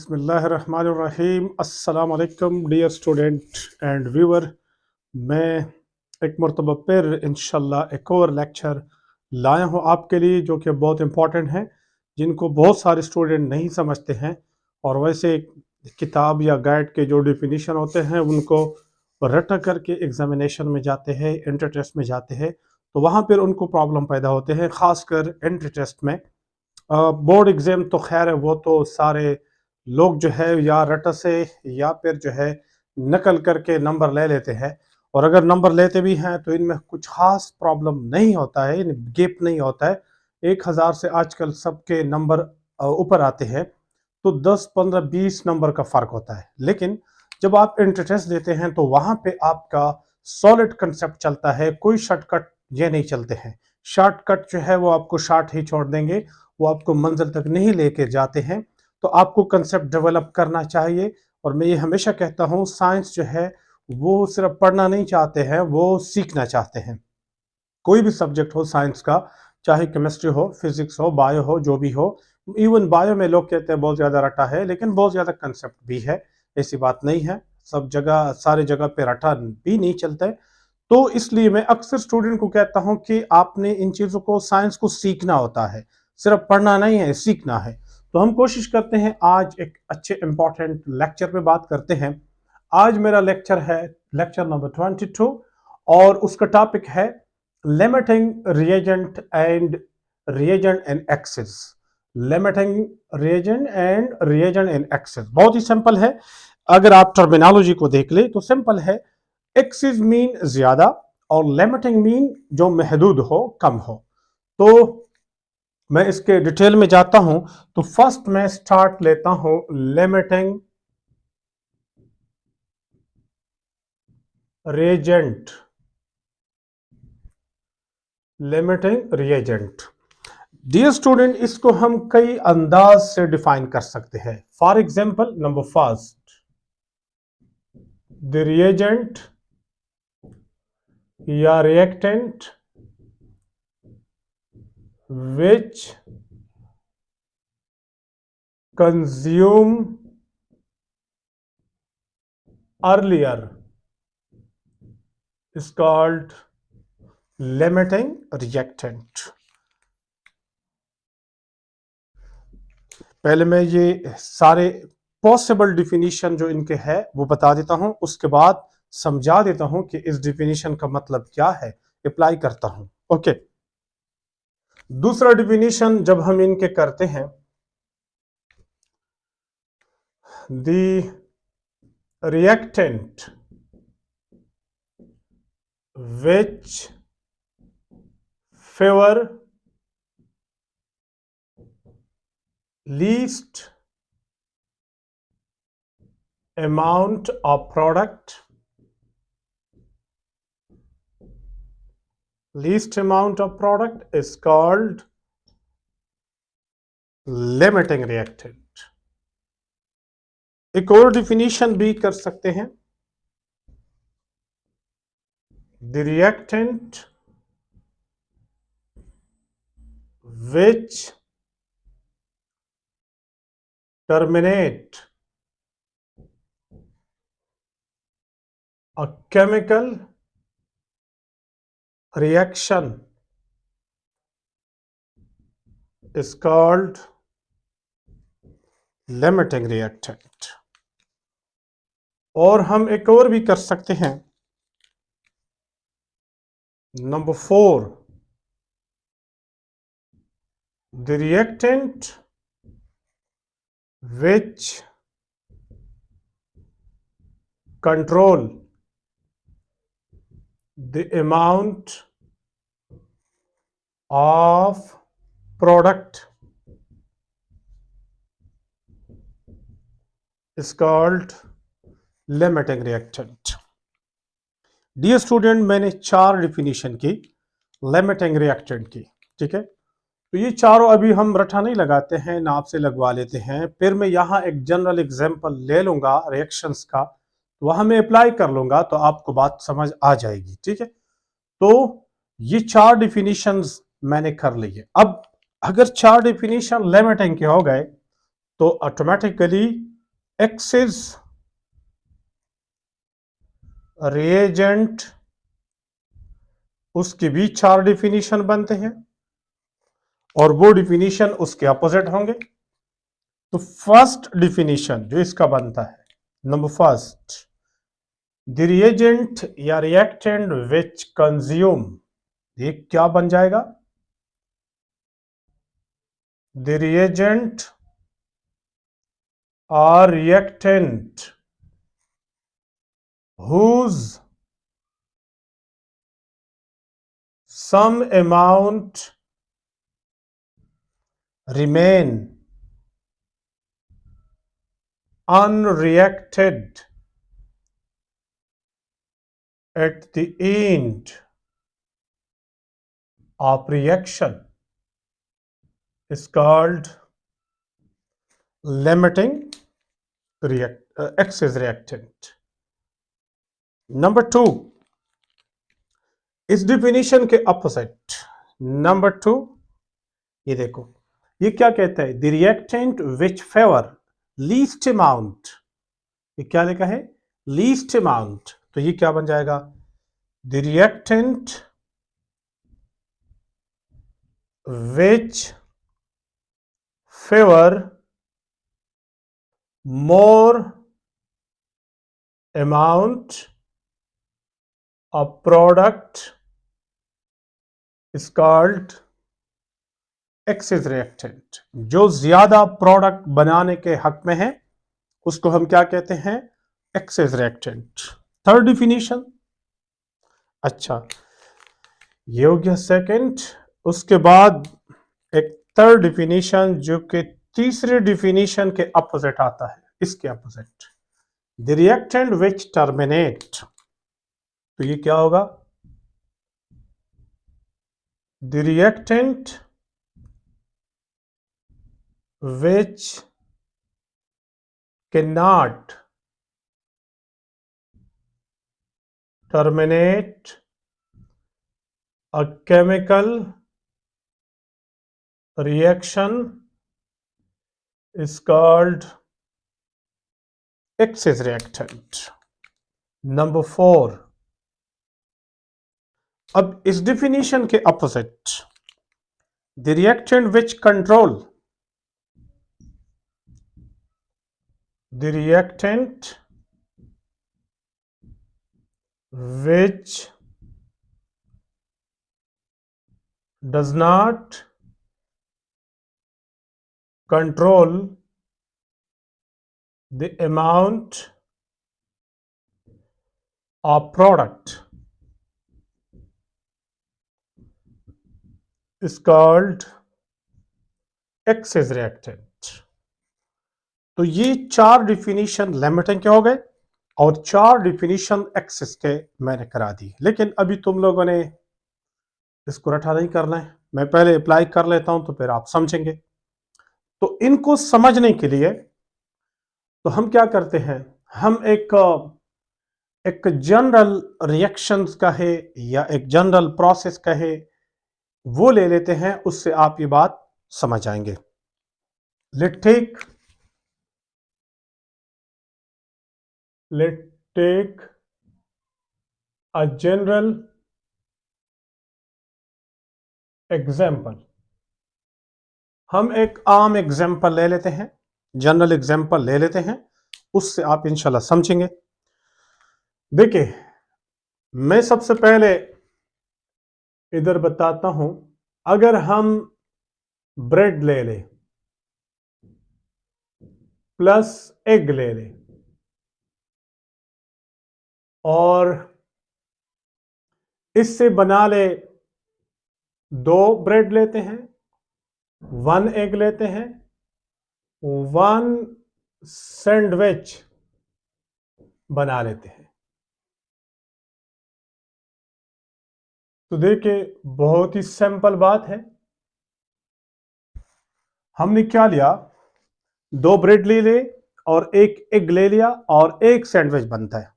बिस्मिल्लाहिर्रहमानिर्रहीम। अस्सलाम वालेकुम डियर स्टूडेंट एंड व्यूअर। मैं एक मरतबा फिर इंशाल्लाह एक और लेक्चर लाया हूँ आपके लिए जो कि बहुत इम्पोर्टेंट है, जिनको बहुत सारे स्टूडेंट नहीं समझते हैं। और वैसे किताब या गाइड के जो डिफिनीशन होते हैं उनको रट करके एग्जामिनेशन में जाते हैं, एंट्री टेस्ट में जाते हैं, तो वहाँ पर उनको प्रॉब्लम पैदा होते हैं, ख़ासकर एंट्री टेस्ट में। बोर्ड एग्जाम तो खैर है, वो तो सारे लोग जो है या रट से या फिर जो है नकल करके नंबर ले लेते हैं। और अगर नंबर लेते भी हैं तो इनमें कुछ खास प्रॉब्लम नहीं होता है, गैप नहीं होता है। 1000 से आजकल सबके नंबर ऊपर आते हैं, तो 10 15 20 नंबर का फर्क होता है। लेकिन जब आप एंट्री टेस्ट देते हैं तो वहां पे आपका सॉलिड कंसेप्ट चलता है, कोई शॉर्टकट ये नहीं चलते हैं। शॉर्टकट जो है वो आपको शॉर्ट ही छोड़ देंगे, वो आपको मंजिल तक नहीं लेके जाते हैं। तो आपको कंसेप्ट डेवलप करना चाहिए। और मैं ये हमेशा कहता हूँ, साइंस जो है वो सिर्फ पढ़ना नहीं चाहते हैं, वो सीखना चाहते हैं। कोई भी सब्जेक्ट हो साइंस का, चाहे केमिस्ट्री हो, फिजिक्स हो, बायो हो, जो भी हो। इवन बायो में लोग कहते हैं बहुत ज़्यादा रटा है, लेकिन बहुत ज़्यादा कंसेप्ट भी है। ऐसी बात नहीं है, सब जगह सारे जगह पे रटा भी नहीं चलता है। तो इसलिए मैं अक्सर स्टूडेंट को कहता हूं कि आपने इन चीज़ों को, साइंस को सीखना होता है, सिर्फ पढ़ना नहीं है, सीखना है। तो हम कोशिश करते हैं आज एक अच्छे इंपॉर्टेंट लेक्चर पे बात करते हैं। आज मेरा लेक्चर है लेक्चर नंबर 22 और उसका टॉपिक है limiting reagent and excess. Limiting reagent and excess बहुत ही सिंपल है। अगर आप टर्मिनोलॉजी को देख ले तो सिंपल है। एक्सिस मीन ज्यादा और लिमिटिंग मीन जो महदूद हो, कम हो। तो मैं इसके डिटेल में जाता हूं। तो फर्स्ट मैं स्टार्ट लेता हूं limiting reagent. Limiting reagent dear student, इसको हम कई अंदाज से डिफाइन कर सकते हैं। For example, number first, the reagent या reactant which consume earlier is called limiting reactant। पहले मैं ये सारे पॉसिबल डिफिनीशन जो इनके है वो बता देता हूं, उसके बाद समझा देता हूं कि इस डिफिनीशन का मतलब क्या है, अप्लाई करता हूं। ओके, दूसरा डिफिनीशन जब हम इनके करते हैं, the reactant which favor least amount of product, is called limiting reactant। एक और डिफिनीशन भी कर सकते हैं, the reactant which terminate a chemical reaction is called limiting reactant। और हम एक और भी कर सकते हैं, number 4, the reactant which control the amount of product is called limiting reactant। Dear student, मैंने 4 डिफिनीशन की लिमिटिंग रिएक्टेंट की, ठीक है। तो ये चारों अभी हम रटा नहीं लगाते हैं, नाप से लगवा लेते हैं। फिर मैं यहाँ एक जनरल एग्जांपल ले लूंगा रिएक्शंस का, तो वहां मैं अप्लाई कर लूंगा, तो आपको बात समझ आ जाएगी, ठीक है। तो ये 4 डिफिनीशंस मैंने कर ली है। अब अगर 4 डिफिनीशन लिमिटिंग के हो गए तो ऑटोमेटिकली एक्सिस रिएजेंट, उसके भी 4 डिफिनीशन बनते हैं और वो डिफिनीशन उसके अपोजिट होंगे। तो फर्स्ट डिफिनीशन जो इसका बनता है, नंबर फर्स्ट, द रिएजेंट या रिएक्टेंट विच कंज्यूम, ये क्या बन जाएगा? द रिएजेंट और reactant whose some amount remain unreacted at the end of reaction is called limiting excess reactant. Number 2, इस डिफिनीशन के अपोजिट, नंबर 2, ये देखो, ये क्या कहता है? The reactant which favour least amount, ये क्या लिखा है? लीस्ट अमाउंट, तो ये क्या बन जाएगा? The reactant which favour more amount of product is called excess reactant. जो ज्यादा प्रोडक्ट बनाने के हक में है उसको हम क्या कहते हैं? excess reactant. थर्ड डिफिनीशन, अच्छा ये हो गया सेकंड। उसके बाद एक थर्ड डिफिनीशन जो कि तीसरे डिफिनीशन के अपोजिट आता है, इसके opposite, the reactant which terminate, तो ये क्या होगा? The reactant which can not terminate a chemical reaction is called excess reactant. Number 4, अब इस डिफिनीशन के opposite, the reactant which control, the reactant which does not control the amount of product is called excess reactant. तो ये 4 definition limiting के हो गए और 4 definition access के मैंने करा दी, लेकिन अभी तुम लोगों ने इसको रटा नहीं करना है, मैं पहले अप्लाई कर लेता हूं तो फिर आप समझेंगे। तो इनको समझने के लिए तो हम क्या करते हैं, हम एक जनरल रिएक्शंस का है या एक जनरल प्रोसेस का है वो ले लेते हैं, उससे आप ये बात समझ आएंगे। Let take a general example, हम एक आम एग्जाम्पल ले लेते हैं, जनरल एग्जाम्पल ले लेते हैं, उससे आप इंशाल्लाह समझेंगे। देखिए, मैं सबसे पहले इधर बताता हूं, अगर हम ब्रेड ले लें प्लस एग ले लें और इससे बना ले, 2 ब्रेड लेते हैं, 1 एग लेते हैं, 1 सैंडविच बना लेते हैं। तो देखिए, बहुत ही सिंपल बात है, हमने क्या लिया, 2 ब्रेड ले लिए और 1 एग ले लिया और 1 सैंडविच बनता है।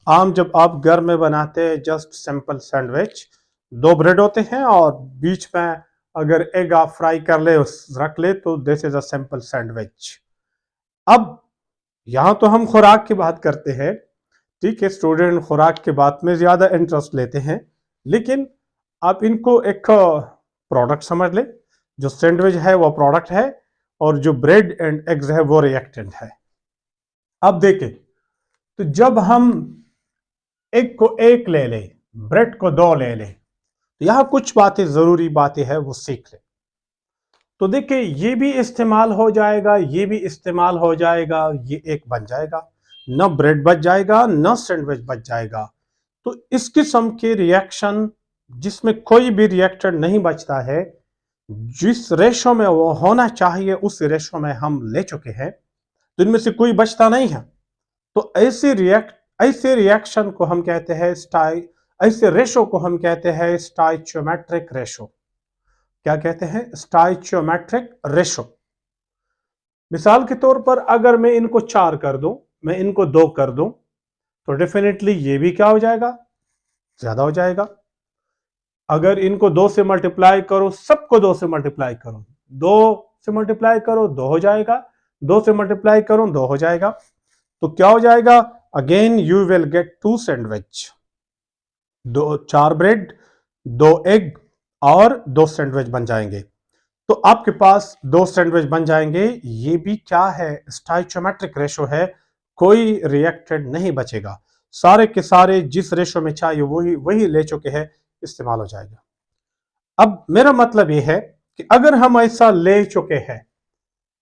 आम जब आप घर में बनाते हैं जस्ट सिंपल सैंडविच, 2 ब्रेड होते हैं और बीच में अगर एग आप फ्राई कर ले, रख ले, तो this is a simple sandwich. अब यहां तो हम खुराक की बात करते हैं, ठीक है, स्टूडेंट खुराक की बात में ज्यादा इंटरेस्ट लेते हैं, लेकिन आप इनको एक प्रोडक्ट समझ ले। जो सैंडविच है वो प्रोडक्ट है, और जो ब्रेड एंड एग्स है वो रिएक्टेंट है। अब देखें, तो जब हम एग को एक ले ले, ब्रेड को दो ले ले, तो यहां कुछ बातें जरूरी बातें हैं वो सीख ले। तो देखिए, ये भी इस्तेमाल हो जाएगा, ये भी इस्तेमाल हो जाएगा, ये एक बन जाएगा, न ब्रेड बच जाएगा न सैंडविच बच जाएगा। तो इस किस्म के रिएक्शन जिसमें कोई भी रिएक्टर नहीं बचता है, जिस रेशो में वो होना चाहिए उस रेशो में हम ले चुके हैं, तो इनमें से कोई बचता नहीं है। तो ऐसे रिएक्शन को हम कहते हैं ऐसे रेशो को हम कहते हैं स्टाइचियोमेट्रिक रेशो। क्या कहते हैं? स्टाइचियोमेट्रिक रेशो। मिसाल के तौर पर अगर मैं इनको 4 कर दूं, मैं इनको 2 कर दूं, तो डेफिनेटली ये भी क्या हो जाएगा? ज्यादा हो जाएगा। अगर इनको 2 से मल्टीप्लाई करो, सबको 2 से मल्टीप्लाई करो, 2 से मल्टीप्लाई करो 2 हो जाएगा, 2 से मल्टीप्लाई करो 2 हो जाएगा। तो क्या हो जाएगा? Again you will get 2 sandwich, 4 bread, 2 egg और 2 सैंडविच बन जाएंगे। तो आपके पास 2 सैंडविच बन जाएंगे। ये भी क्या है? स्टाइचियोमेट्रिक रेशो है, कोई रिएक्टेड नहीं बचेगा। सारे के सारे जिस रेशो में चाहिए वही वही ले चुके हैं, इस्तेमाल हो जाएगा। अब मेरा मतलब यह है कि अगर हम ऐसा ले चुके हैं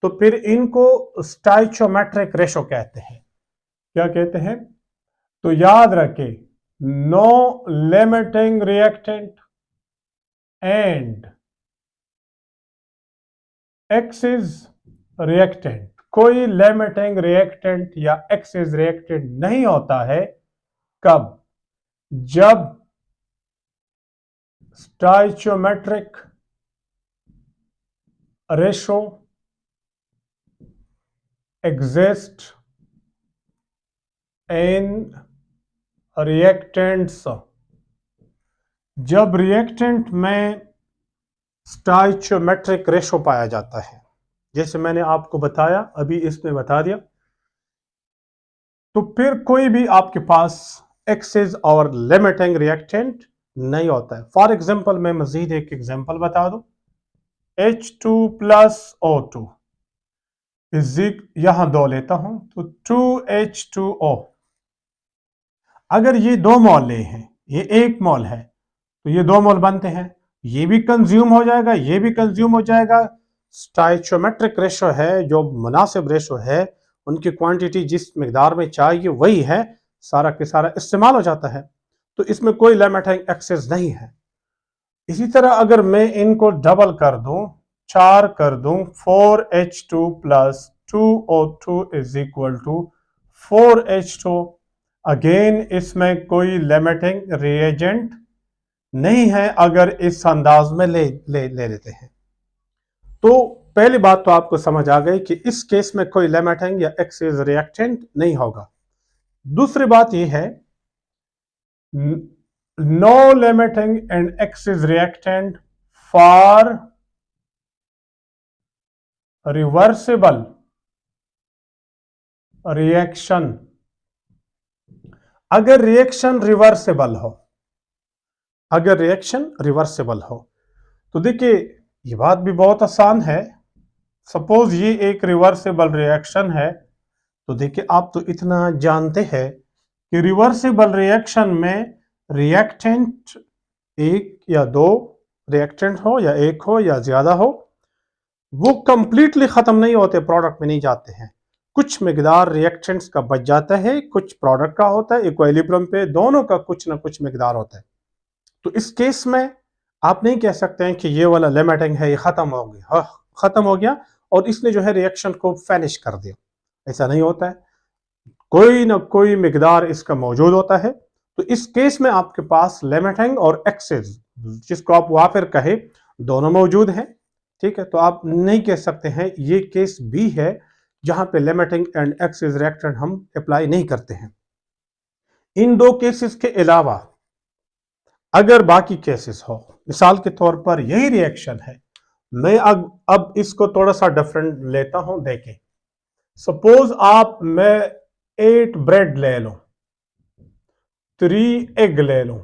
तो फिर इनको स्टाइचियोमेट्रिक रेशो कहते हैं। क्या कहते हैं? तो याद रखें, no limiting reactant and excess reactant. कोई लिमिटिंग रिएक्टेंट या एक्सिस रिएक्टेंट नहीं होता है। कब? जब stoichiometric ratio exist in reactants. जब रिएक्टेंट में स्टाइचियोमेट्रिक रेशो पाया जाता है, जैसे मैंने आपको बताया, अभी इसमें बता दिया, तो फिर कोई भी आपके पास एक्सिस और लिमिटिंग रिएक्टेंट नहीं होता है। फॉर एग्जांपल मैं मजीद एक एग्जांपल बता दूं, H2 प्लस O2 यहां 2 लेता हूं, तो 2H2O। अगर ये 2 मोल ले हैं, ये 1 मोल है, तो ये 2 मोल बनते हैं, ये भी कंज्यूम हो जाएगा, ये भी कंज्यूम हो जाएगा। स्टाइचियोमेट्रिक रेशो है, जो मुनासिब रेशो है, उनकी क्वांटिटी जिस मिकदार में चाहिए वही है, सारा के सारा इस्तेमाल हो जाता है। तो इसमें कोई लिमिटिंग एक्सेस नहीं है। इसी तरह अगर मैं इनको डबल कर दूं, 4 कर दूं, 4H2 plus 2O2 is equal to 4H2। Again इसमें कोई लिमिटिंग रिएजेंट नहीं है अगर इस अंदाज में ले लेते हैं। तो पहली बात तो आपको समझ आ गई कि इस केस में कोई लिमिटिंग या एक्सिस रिएक्टेंट नहीं होगा। दूसरी बात यह है, no limiting and excess reactant for reversible reaction. अगर रिएक्शन रिवर्सिबल हो, अगर रिएक्शन रिवर्सिबल हो, तो देखिए ये बात भी बहुत आसान है। सपोज ये एक रिवर्सिबल रिएक्शन है, तो देखिए आप तो इतना जानते हैं कि रिवर्सिबल रिएक्शन में रिएक्टेंट एक या दो रिएक्टेंट हो या एक हो या ज्यादा हो, वो कंप्लीटली खत्म नहीं होते, प्रोडक्ट में नहीं जाते हैं। कुछ मिकदार रिएक्टेंट्स का बच जाता है, कुछ प्रोडक्ट का होता है, इक्विलिब्रियम पे दोनों का कुछ ना कुछ मिकदार होता है। तो इस केस में आप नहीं कह सकते हैं कि ये वाला लिमिटिंग है, ये खत्म हो गया, हाँ खत्म हो गया और इसने जो है रिएक्शन को फिनिश कर दिया। ऐसा नहीं होता है, कोई ना कोई मिकदार इसका मौजूद होता है। तो इस केस में आपके पास लिमिटिंग और एक्सेस, जिसको आप वाफिर कहे, दोनों मौजूद हैं। ठीक है, तो आप नहीं कह सकते हैं ये केस भी है जहां पे लिमिटिंग एंड एक्सेस रिएक्टेंट हम अप्लाई नहीं करते हैं। इन दो केसेस के अलावा अगर बाकी केसेस हो, मिसाल के तौर पर यही रिएक्शन है, मैं अब इसको थोड़ा सा डिफरेंट लेता हूं। देखें, सपोज आप मैं 8 ब्रेड ले लूं, 3 एग ले लूं,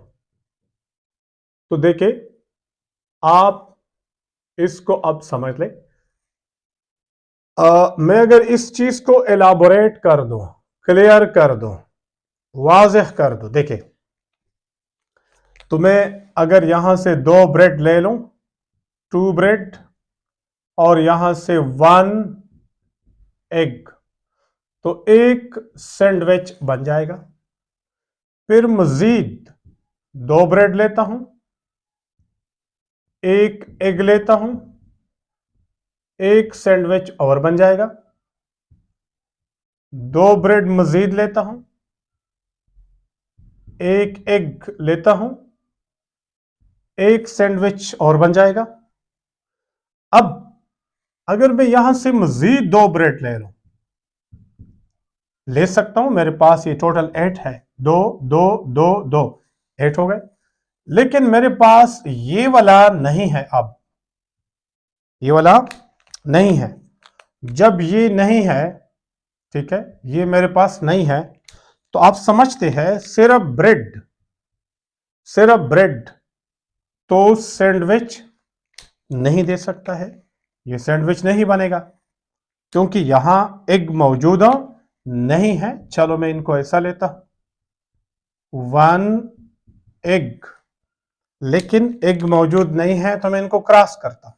तो देखिए आप इसको अब समझ लें। मैं अगर इस चीज को एलाबोरेट कर दूं, क्लियर कर दूं, वाज़ेह कर दूं, देखिए तो मैं अगर यहां से 2 ब्रेड ले लूं, 2 ब्रेड, और यहां से 1 एग, तो एक सैंडविच बन जाएगा। फिर मजीद 2 ब्रेड लेता हूं, 1 एग लेता हूं, एक सैंडविच और बन जाएगा। 2 ब्रेड मजीद लेता हूं, 1 एग लेता हूं, एक सैंडविच और बन जाएगा। अब अगर मैं यहां से मजीद 2 ब्रेड ले लूं, ले सकता हूं, मेरे पास ये टोटल 8 है, 2 2 2 2 8 हो गए। लेकिन मेरे पास ये वाला नहीं है, अब ये वाला नहीं है। जब ये नहीं है, ठीक है, ये मेरे पास नहीं है, तो आप समझते हैं सिर्फ ब्रेड तो सैंडविच नहीं दे सकता है, ये सैंडविच नहीं बनेगा क्योंकि यहां एग मौजूद नहीं है। चलो मैं इनको ऐसा लेता हूं, 1 एग, लेकिन एग मौजूद नहीं है तो मैं इनको क्रॉस करता हूं।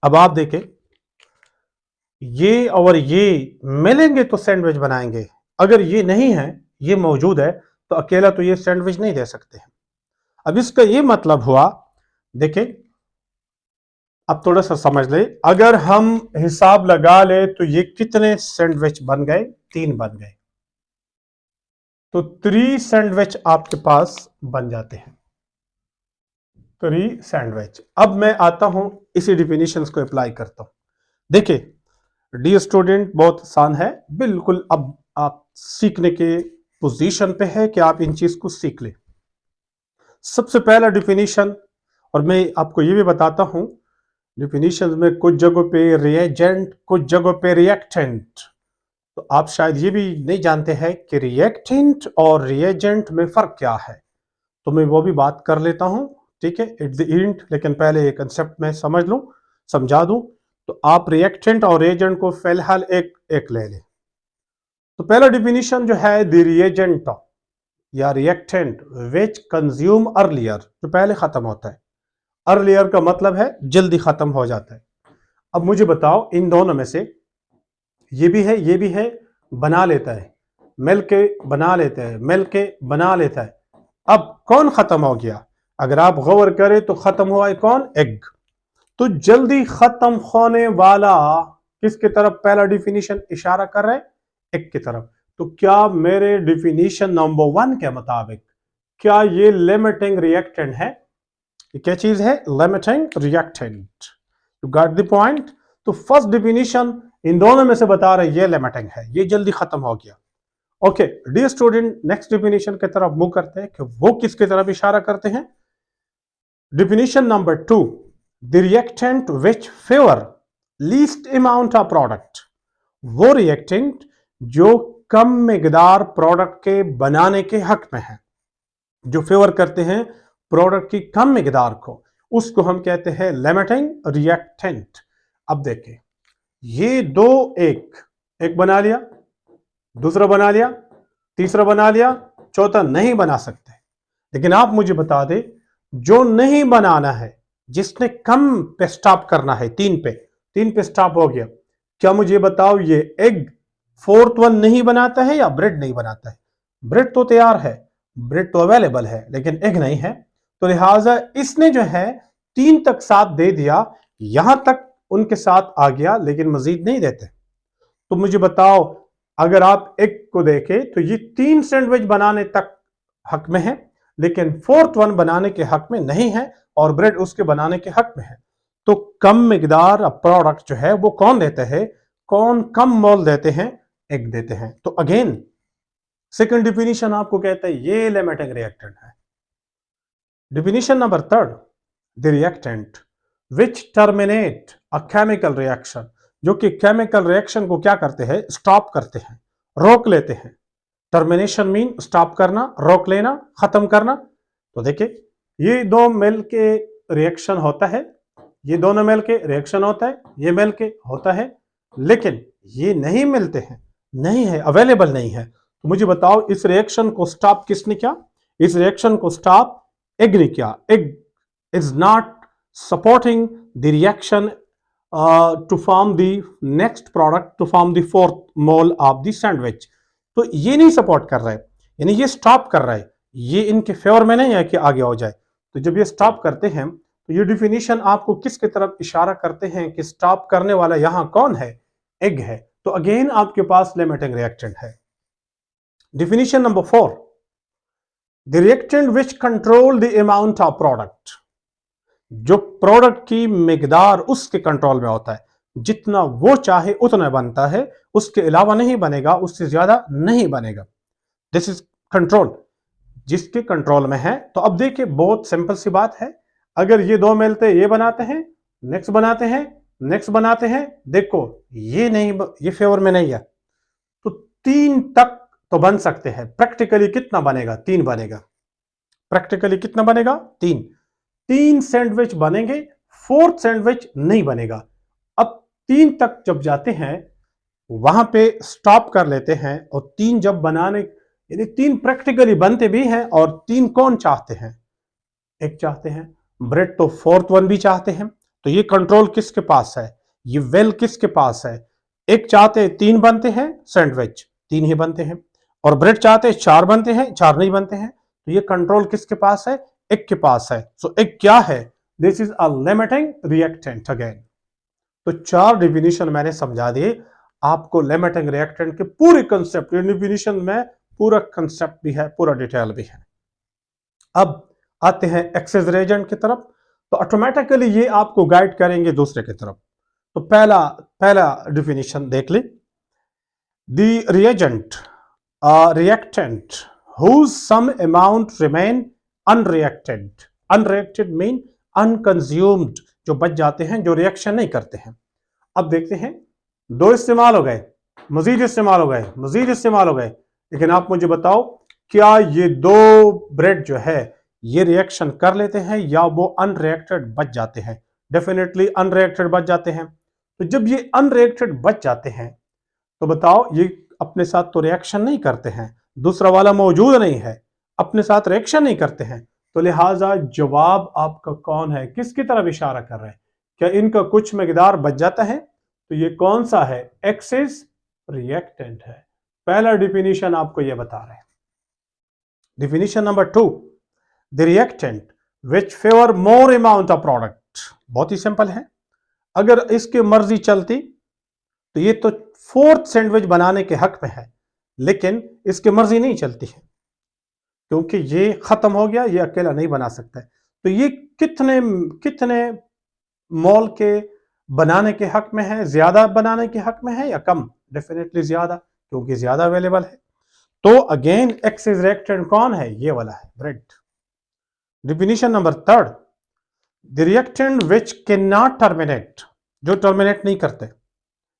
अब आप देखें, ये और ये मिलेंगे तो सैंडविच बनाएंगे। अगर ये नहीं है, ये मौजूद है, तो अकेला तो ये सैंडविच नहीं दे सकते हैं। अब इसका ये मतलब हुआ, देखें अब थोड़ा सा समझ ले, अगर हम हिसाब लगा ले तो ये कितने सैंडविच बन गए, 3 बन गए, तो 3 सैंडविच आपके पास बन जाते हैं, 3 सैंडविच। अब मैं आता हूं इसी डिफिनीशंस को अप्लाई करता हूं। देखिए डियर स्टूडेंट, बहुत आसान है बिल्कुल। अब आप सीखने के पोजीशन पे है कि आप इन चीज को सीख लें। सबसे पहला डिफिनीशन, और मैं आपको ये भी बताता हूं, डिफिनीशन में कुछ जगहों पे रिएजेंट, कुछ जगहों पे रिएक्टेंट, तो आप शायद ये भी नहीं जानते हैं कि रिएक्टेंट और रिएजेंट में फर्क क्या है, तो मैं वो भी बात कर लेता हूं, ठीक है, इट्स द एंड। लेकिन पहले ये कंसेप्ट में समझा दूं, तो आप रिएक्टेंट और रिएजेंट को फिलहाल एक एक ले लें। तो पहला डिफिनीशन जो है, द रिएजेंट या रिएक्टेंट विच कंज्यूम अर्लियर, जो पहले खत्म होता है। अर्लियर का मतलब है जल्दी खत्म हो जाता है। अब मुझे बताओ, इन दोनों में से ये भी है, ये भी है, बना लेता है, मिल के बना लेता है, मिल के बना लेता है। अब कौन खत्म हो गया? अगर आप गौर करें तो खत्म हुआ है कौन? एग। तो जल्दी खत्म होने वाला किसकी तरफ पहला डिफिनीशन इशारा कर रहा है? एग की तरफ। तो क्या मेरे डिफिनीशन नंबर 1 के मुताबिक क्या ये लिमिटिंग रिएक्टेंट है? ये क्या चीज है? Limiting reactant. You got the point? तो फर्स्ट डिफिनीशन इन दोनों में से बता रहे ये लिमिटिंग है, ये जल्दी खत्म हो गया। Okay dear student, next definition की तरफ मूव करते हैं कि वो किसकी तरफ इशारा करते हैं। Definition number 2, the reactant which favour least amount of product, वो रिएक्टेंट जो कम मिकदार प्रोडक्ट के बनाने के हक में है, जो फेवर करते हैं प्रोडक्ट की कम मिकदार को, उसको हम कहते हैं लिमिटिंग रिएक्टेंट। अब देखें, ये दो एक बना लिया, दूसरा बना लिया, तीसरा बना लिया, चौथा नहीं बना सकते। लेकिन आप मुझे बता दें, जो नहीं बनाना है, जिसने कम पे स्टॉप करना है, 3 पे स्टॉप हो गया, क्या मुझे बताओ ये एग फोर्थ वन नहीं बनाता है या ब्रेड नहीं बनाता है? ब्रेड तो तैयार है, ब्रेड तो अवेलेबल है, लेकिन एग नहीं है। तो लिहाजा इसने जो है 3 तक साथ दे दिया, यहां तक उनके साथ आ गया, लेकिन मजीद नहीं देते। तो मुझे बताओ, अगर आप एग को देखें तो ये 3 सैंडविच बनाने तक हक में है, लेकिन फोर्थ वन बनाने के हक में नहीं है, और ब्रेड उसके बनाने के हक में है। तो कम मिकदार प्रोडक्ट जो है वो कौन देते हैं? कौन कम मोल देते हैं? एग देते हैं। तो अगेन सेकंड डिफिनीशन आपको कहता है ये लिमिटिंग रिएक्टेंट है। Definition number 3, the reactant which terminate a chemical reaction, जो कि केमिकल रिएक्शन को क्या करते हैं, स्टॉप करते हैं, रोक लेते हैं। टर्मिनेशन मीन स्टॉप करना, रोक लेना, खत्म करना। तो देखिए ये दो मिल के रिएक्शन होता है, ये दोनों मिल के रिएक्शन होता है, ये मिल के होता है, लेकिन ये नहीं मिलते हैं, नहीं है, अवेलेबल नहीं है। तो मुझे बताओ इस रिएक्शन को स्टॉप किसने किया? इस रिएक्शन को स्टॉप एग ने किया। Egg is not supporting the reaction to form the next product, to form the fourth mole of the sandwich. तो ये नहीं सपोर्ट कर रहा है, यानी ये स्टॉप कर रहा है, ये इनके फेवर में नहीं है कि आगे हो जाए। तो जब ये स्टॉप करते हैं तो ये डिफिनीशन आपको किसकी तरफ इशारा करते हैं कि स्टॉप करने वाला यहां कौन है? एग है। तो अगेन आपके पास लिमिटिंग रिएक्टेंट है। Definition number 4, the reactant which control the amount of product. जो प्रोडक्ट की मिकदार उसके कंट्रोल में होता है, जितना वो चाहे उतना बनता है, उसके अलावा नहीं बनेगा, उससे ज्यादा नहीं बनेगा। दिस इज कंट्रोल, जिसके कंट्रोल में है। तो अब देखिए बहुत सिंपल सी बात है, अगर ये दो मिलते ये बनाते हैं, नेक्स्ट बनाते हैं, नेक्स्ट बनाते हैं, देखो ये नहीं, ये फेवर में नहीं है, तो 3 तक तो बन सकते हैं। प्रैक्टिकली कितना बनेगा? 3 बनेगा। प्रैक्टिकली कितना बनेगा? 3। 3 सैंडविच बनेंगे, 4th सैंडविच नहीं बनेगा। अब 3 तक जब जाते हैं वहां पे स्टॉप कर लेते हैं, और 3 जब बनाने, यानी 3 प्रैक्टिकली बनते भी हैं, और 3 कौन चाहते हैं? एक चाहते हैं। ब्रेड तो 4th वन भी चाहते हैं। तो ये कंट्रोल किसके पास है? ये वेल किसके पास है? एक चाहते हैं 3 बनते हैं सैंडविच, 3 ही बनते हैं, और ब्रेड चाहते हैं 4 बनते हैं, 4 नहीं बनते हैं। तो ये कंट्रोल किसके पास है? एक के पास है। सो एक क्या है? This is a limiting reactant again. तो 4 डिफिनीशन मैंने समझा दिए आपको लिमिटिंग रिएक्टेंट के पूरे कंसेप्ट। डिफिनीशन में पूरा कंसेप्ट भी है, पूरा डिटेल भी है। अब आते हैं एक्सेस रिएजेंट की तरफ। तो ऑटोमेटिकली ये आपको गाइड करेंगे दूसरे की तरफ। तो पहला डिफिनीशन देख ले, the reagent reactant whose some amount remain unreacted. Unreacted mean unconsumed, जो बच जाते हैं, जो रिएक्शन नहीं करते हैं। अब देखते हैं, 2 इस्तेमाल हो गए, मजीद इस्तेमाल हो गए, मजीद इस्तेमाल हो गए, लेकिन आप मुझे बताओ क्या ये 2 ब्रेड जो है ये रिएक्शन कर लेते हैं या वो अनरिएक्टेड बच जाते हैं? डेफिनेटली अनरिएक्टेड बच जाते हैं। तो जब ये अनरिएक्टेड बच जाते हैं तो बताओ ये अपने साथ तो रिएक्शन नहीं करते हैं, दूसरा वाला मौजूद नहीं है, अपने साथ रिएक्शन नहीं करते हैं, तो लिहाजा जवाब आपका कौन है? किसकी तरफ इशारा कर रहे हैं? क्या इनका कुछ मिकदार बच जाता है? तो ये कौन सा है? एक्सेस रिएक्टेंट है। पहला डिफिनीशन आपको ये बता रहे हैं। Definition number 2, the reactant which favour more amount of product. बहुत ही सिंपल है, अगर इसकी मर्जी चलती तो ये तो 4th सैंडविच बनाने के हक में है, लेकिन इसकी मर्जी नहीं चलती है, क्योंकि ये खत्म हो गया, ये अकेला नहीं बना सकता है। तो ये कितने कितने मोल के बनाने के हक में है? ज्यादा बनाने के हक में है या कम? डेफिनेटली ज्यादा, क्योंकि ज्यादा अवेलेबल है। तो अगेन एक्सेस रिएक्टेंट कौन है? ये वाला है, bread. Definition number 3, the reactant which can not terminate, जो टर्मिनेट नहीं करते,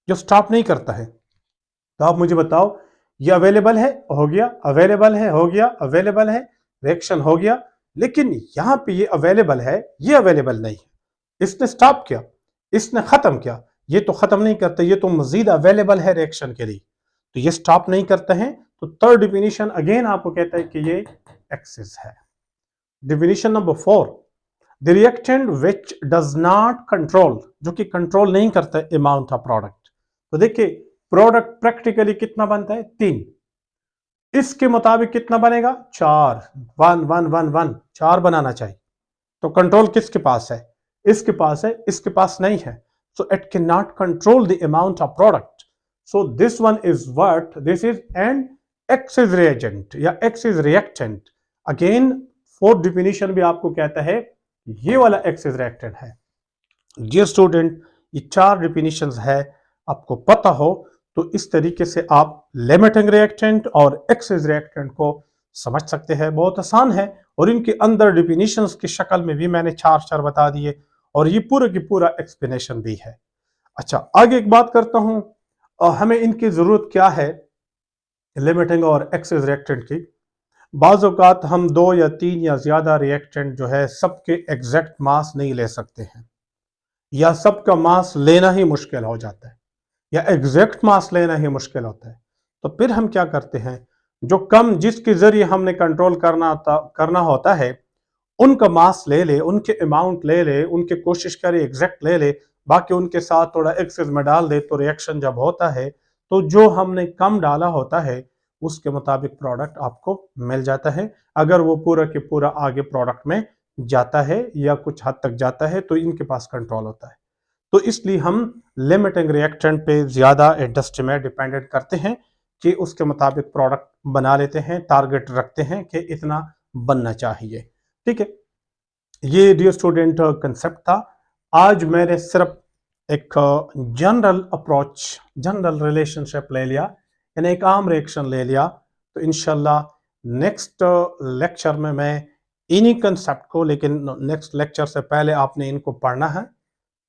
जो स्टॉप नहीं करता है। तो आप मुझे बताओ, ये अवेलेबल है, हो गया, अवेलेबल है, हो गया, अवेलेबल है, रिएक्शन हो गया, लेकिन यहां पे ये अवेलेबल है, ये अवेलेबल नहीं है। इसने स्टॉप किया, इसने खत्म किया, ये तो खत्म नहीं करते, ये तो मजीद अवेलेबल है रिएक्शन के लिए, तो ये स्टॉप नहीं करते हैं। तो 3rd डिफिनीशन अगेन आपको कहता है कि ये एक्सेस है। Definition number 4, the reactant which does not control, जो कि कंट्रोल नहीं करता अमाउंट ऑफ प्रोडक्ट। तो देखिए प्रोडक्ट प्रैक्टिकली कितना बनता है? 3। इसके मुताबिक कितना बनेगा? 4। 1 1 1 1, 4 बनाना चाहिए। तो कंट्रोल किसके पास है? इसके पास है, इसके पास नहीं है। So it can not control the amount of product. So this one is what? This is an excess reagent या excess reactant. Again 4th definition भी आपको कहता है ये वाला एक्सेस रिएक्टेंट है। डियर स्टूडेंट, ये 4 डिफिनीशंस है, आपको पता हो तो इस तरीके से आप लिमिटिंग रिएक्टेंट और एक्सेस रिएक्टेंट को समझ सकते हैं। बहुत आसान है, और इनके अंदर डिफिनीशंस की शक्ल में भी मैंने 4 बता दिए, और ये पूरा की पूरा एक्सप्लेनेशन भी है। अच्छा, आगे एक बात करता हूं, हमें इनकी जरूरत क्या है, लिमिटिंग और एक्सेस रिएक्टेंट की। बाज़ औक़ात हम 2 या 3 या ज़्यादा रिएक्टेंट जो है सबके एग्जैक्ट मास नहीं ले सकते हैं, या सबका मास लेना ही मुश्किल हो जाता है, या एग्जैक्ट मास लेना ही मुश्किल होता है। तो फिर हम क्या करते हैं, जो कम जिसके ज़रिए हमने कंट्रोल करना होता है, उनका मास ले ले, उनके अमाउंट ले ले, उनकी कोशिश करे एग्जैक्ट ले ले, बाकी उनके साथ थोड़ा एक्सेस में डाल दे, तो रिएक्शन जब होता है तो जो हमने कम डाला होता है उसके मुताबिक प्रोडक्ट आपको मिल जाता है। अगर वो पूरा के पूरा आगे प्रोडक्ट में जाता है या कुछ हद तक जाता है तो इनके पास कंट्रोल होता है। तो इसलिए हम लिमिटिंग रिएक्टेंट पे ज़्यादा इंडस्ट्री में डिपेंडेंट करते हैं कि उसके मुताबिक प्रोडक्ट बना लेते हैं, टारगेट रखते हैं कि इतना बनना चाहिए। ठीक है, ये डियर स्टूडेंट कंसेप्ट था। आज मैंने सिर्फ एक जनरल अप्रोच, जनरल रिलेशनशिप ले लिया, यानी एक आम रिएक्शन ले लिया। तो इंशाल्लाह नेक्स्ट लेक्चर में मैं इन्हीं कंसेप्ट को, लेकिन नेक्स्ट लेक्चर से पहले आपने इनको पढ़ना है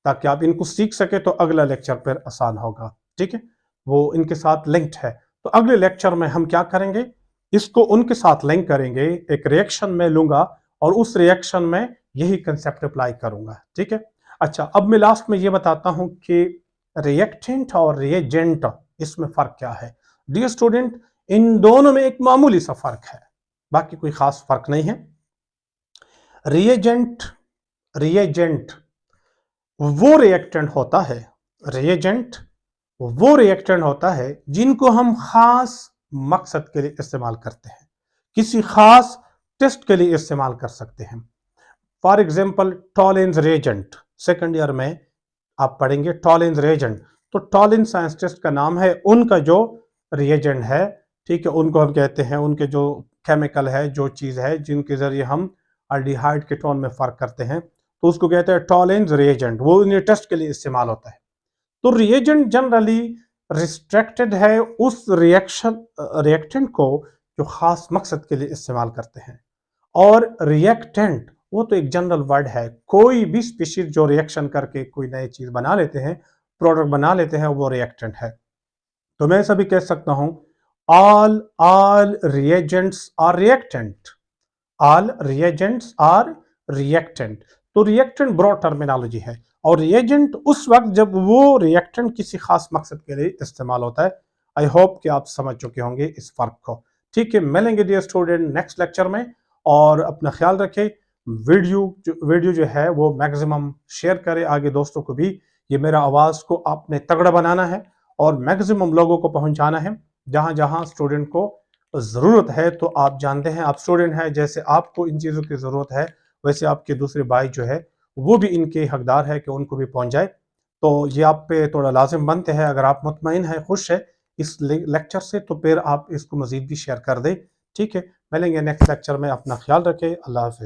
ताकि आप इनको सीख सके, तो अगला लेक्चर फिर आसान होगा। ठीक है, वो इनके साथ लिंक्ड है। तो अगले लेक्चर में हम क्या करेंगे, इसको उनके साथ लिंक करेंगे, एक रिएक्शन में लूंगा और उस रिएक्शन में यही कंसेप्ट अप्लाई करूंगा। ठीक है। अच्छा, अब मैं लास्ट में ये बताता हूं कि रिएक्टेंट और रिएजेंट, इसमें फर्क क्या है। डियर स्टूडेंट, इन दोनों में एक मामूली सा फर्क है, बाकी कोई खास फर्क नहीं है। रिएजेंट रिएजेंट वो रिएक्टेंट होता है, रिएजेंट वो रिएक्टेंट होता है जिनको हम खास मकसद के लिए इस्तेमाल करते हैं, किसी खास टेस्ट के लिए इस्तेमाल कर सकते हैं। For example Tollens reagent, second year में आप पढ़ेंगे टॉलेंस रिएजेंट। तो टॉलेंस साइंस टेस्ट का नाम है, उनका जो रिएजेंट है, ठीक है, उनको हम कहते हैं, उनके जो केमिकल है, जो चीज है जिनके जरिए हम अल्डिहाइड कीटोन में फर्क करते हैं, तो उसको कहते हैं टॉलेंस रिएजेंट। वो इन्हें टेस्ट के लिए इस्तेमाल होता है। तो रिएजेंट जनरली रिस्ट्रिक्टेड है उस रिएक्टेंट को जो खास मकसद के लिए इस्तेमाल करते हैं। और रिएक्टेंट वो तो एक जनरल वर्ड है, कोई भी स्पीशीज जो रिएक्शन करके कोई नई चीज बना लेते हैं, प्रोडक्ट बना लेते हैं, वो रिएक्टेंट है। तो मैं ऐसा भी कह सकता हूं, all reagents are reactant, all reagents are reactant. तो रिएक्टेंट ब्रॉड टर्मिनोलॉजी है, और रिएजेंट उस वक्त जब वो रिएक्टेंट किसी खास मकसद के लिए इस्तेमाल होता है। आई होप कि आप समझ चुके होंगे इस फर्क को। ठीक है, मिलेंगे डियर स्टूडेंट नेक्स्ट लेक्चर में, और अपना ख्याल रखें। वीडियो जो है वो मैक्सिमम शेयर करें आगे दोस्तों को भी। ये मेरा आवाज़ को आपने तगड़ा बनाना है और मैक्सिमम लोगों को पहुंचाना है, जहां जहां स्टूडेंट को ज़रूरत है। तो आप जानते हैं, आप स्टूडेंट हैं, जैसे आपको इन चीज़ों की ज़रूरत है, वैसे आपके दूसरे भाई जो है वो भी इनके हकदार है कि उनको भी पहुंच जाए। तो ये आप पे थोड़ा लाजिम बनते हैं, अगर आप मुतमईन हैं, खुश है इस लेक्चर से, तो फिर आप इसको मज़ीद भी शेयर कर दें। ठीक है, मिलेंगे नेक्स्ट लेक्चर में, अपना ख्याल रखें। अल्लाह हाफिज़।